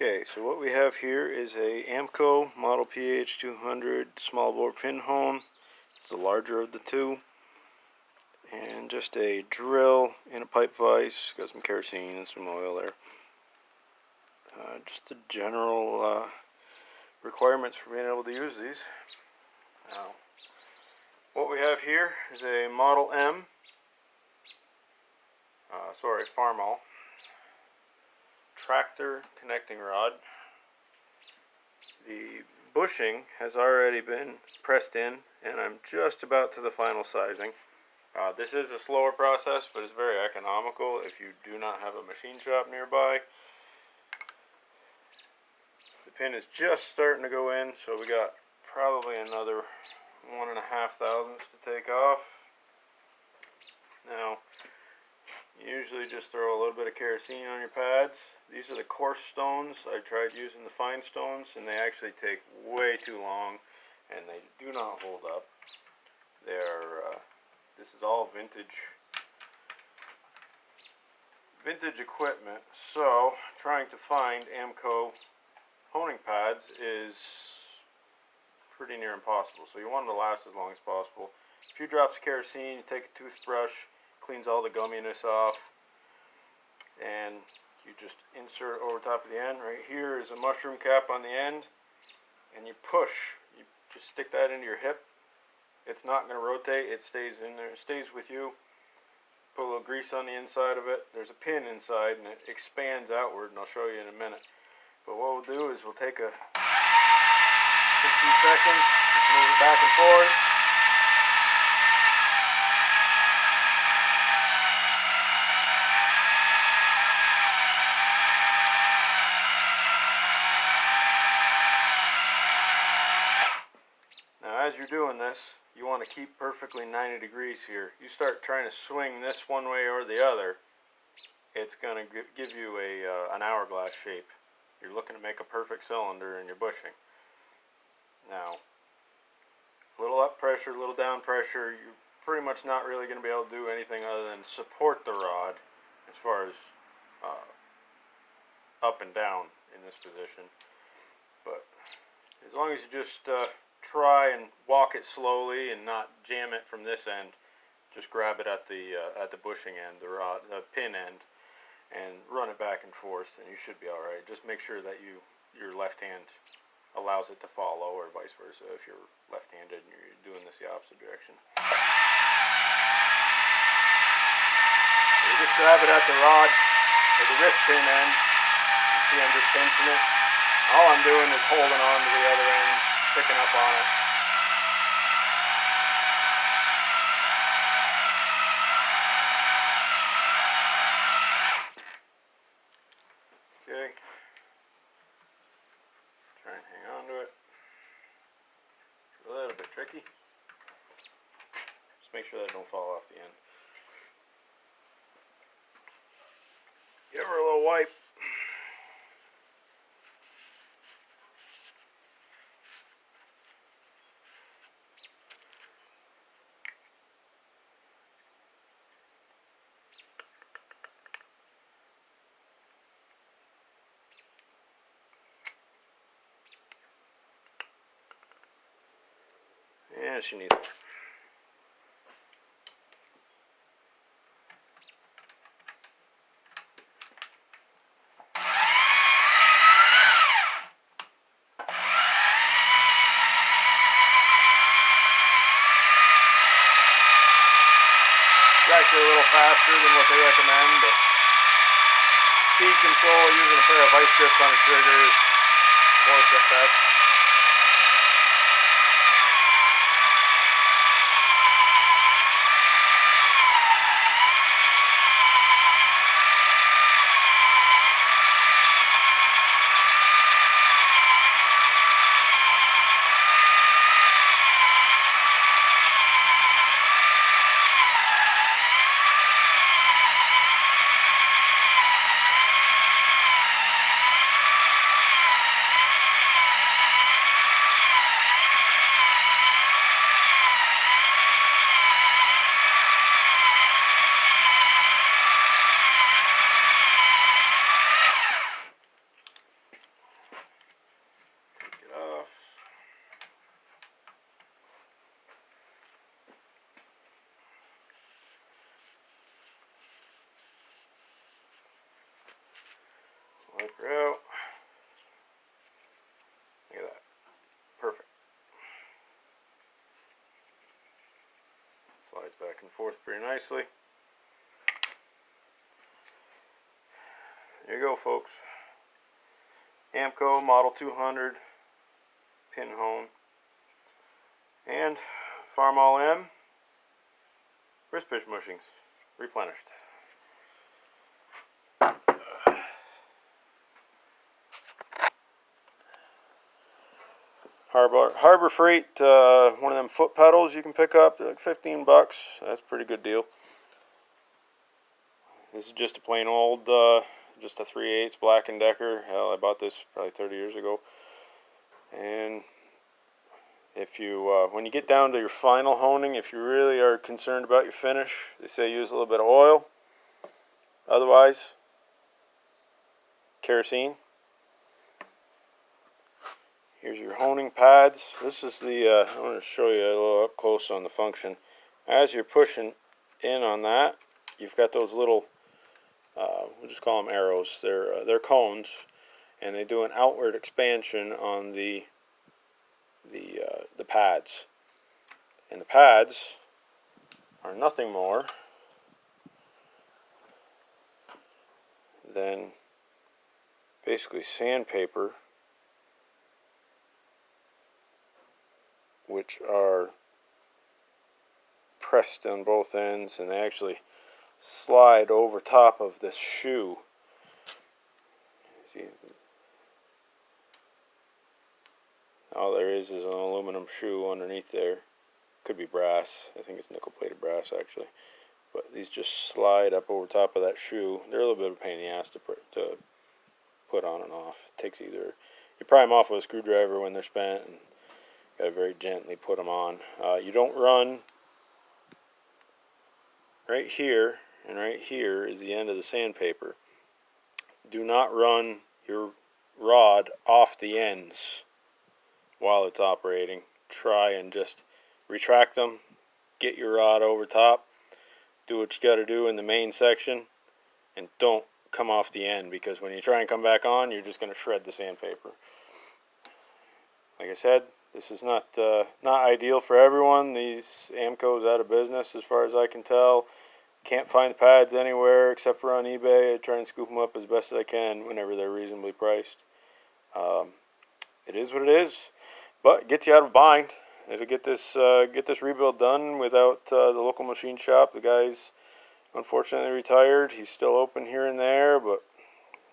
Okay, so what we have here is a AMMCO model PH200 small bore pin hone. It's the larger of the two, and just a drill in a pipe vise. Got some kerosene and some oil there. Just the general requirements for being able to use these. Now, what we have here is a Model M, Farmall tractor connecting rod. The bushing has already been pressed in, and I'm just about to the final sizing. This is a slower process, but it's very economical if you do not have a machine shop nearby. The pin is just starting to go in, so we got probably another 1.5 thousandths to take off. Now, you usually just throw a little bit of kerosene on your pads. These are the coarse stones. I tried using the fine stones, and they actually take way too long, and they do not hold up. This is all vintage equipment, so trying to find AMMCO honing pads is pretty near impossible. So you want them to last as long as possible. A few drops of kerosene, you take a toothbrush, cleans all the gumminess off, and you just insert over top of the end. Right here is a mushroom cap on the end, and you push. You just stick that into your hip. It's not going to rotate, it stays in there, it stays with you. Put a little grease on the inside of it. There's a pin inside, and it expands outward, and I'll show you in a minute. But what we'll do is we'll take a 60 seconds, just move it back and forth. Now as you're doing this, you want to keep perfectly 90 degrees here. You start trying to swing this one way or the other, it's going to give you an hourglass shape. You're looking to make a perfect cylinder in your bushing. Now, a little up pressure, a little down pressure, you're pretty much not really going to be able to do anything other than support the rod as far as up and down in this position. But as long as you just try and walk it slowly and not jam it from this end, just grab it at the bushing end, the pin end, and run it back and forth, and you should be alright. Just make sure that your left hand allows it to follow, or vice versa if you're left-handed and you're doing this the opposite direction. So you just grab it at the rod, or the wrist pin end. You see I'm just pinching it. All I'm doing is holding on to the other end, picking up on it. Okay. Try and hang on to it. It's a little bit tricky. Just make sure that it don't fall off the end. Give her a little wipe. Yes, you need that. It's actually a little faster than what they recommend, but speed control using a pair of vice grips on a trigger is coarse at best. Slides back and forth pretty nicely. There you go, folks. AMMCO Model 200 pin hone and Farmall M wrist pitch bushings replenished. Harbor Freight, one of them foot pedals you can pick up, like 15 bucks. That's a pretty good deal. This is just a plain old, just a 3/8 Black & Decker. Hell, I bought this probably 30 years ago. And if you, when you get down to your final honing, if you really are concerned about your finish, they say use a little bit of oil. Otherwise, kerosene. Here's your honing pads. This is the, I want to show you a little up close on the function. As you're pushing in on that, you've got those little, we'll just call them arrows. They're cones, and they do an outward expansion on the pads. And the pads are nothing more than basically sandpaper, which are pressed on both ends, and they actually slide over top of this shoe. See, all there is an aluminum shoe underneath there. Could be brass. I think it's nickel plated brass actually. But these just slide up over top of that shoe. They're a little bit of a pain in the ass to put on and off. It takes either, you pry them off with a screwdriver when they're spent, and gotta very gently put them on. You don't run right here, and right here is the end of the sandpaper. Do not run your rod off the ends while it's operating. Try and just retract them, get your rod over top, do what you got to do in the main section, and don't come off the end, because when you try and come back on, you're just going to shred the sandpaper. Like I said, this is not ideal for everyone. These AMMCO's out of business as far as I can tell. Can't find the pads anywhere except for on eBay. I try and scoop them up as best as I can whenever they're reasonably priced. It is what it is, but it gets you out of a bind. It'll get this rebuild done without the local machine shop. The guy's unfortunately retired. He's still open here and there, but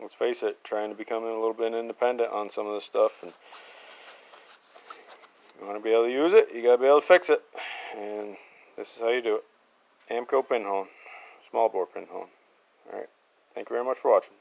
let's face it, trying to become a little bit independent on some of this stuff. And you want to be able to use it, you got to be able to fix it. And this is how you do it. AMMCO pin hone, small bore pin hone. All right. Thank you very much for watching.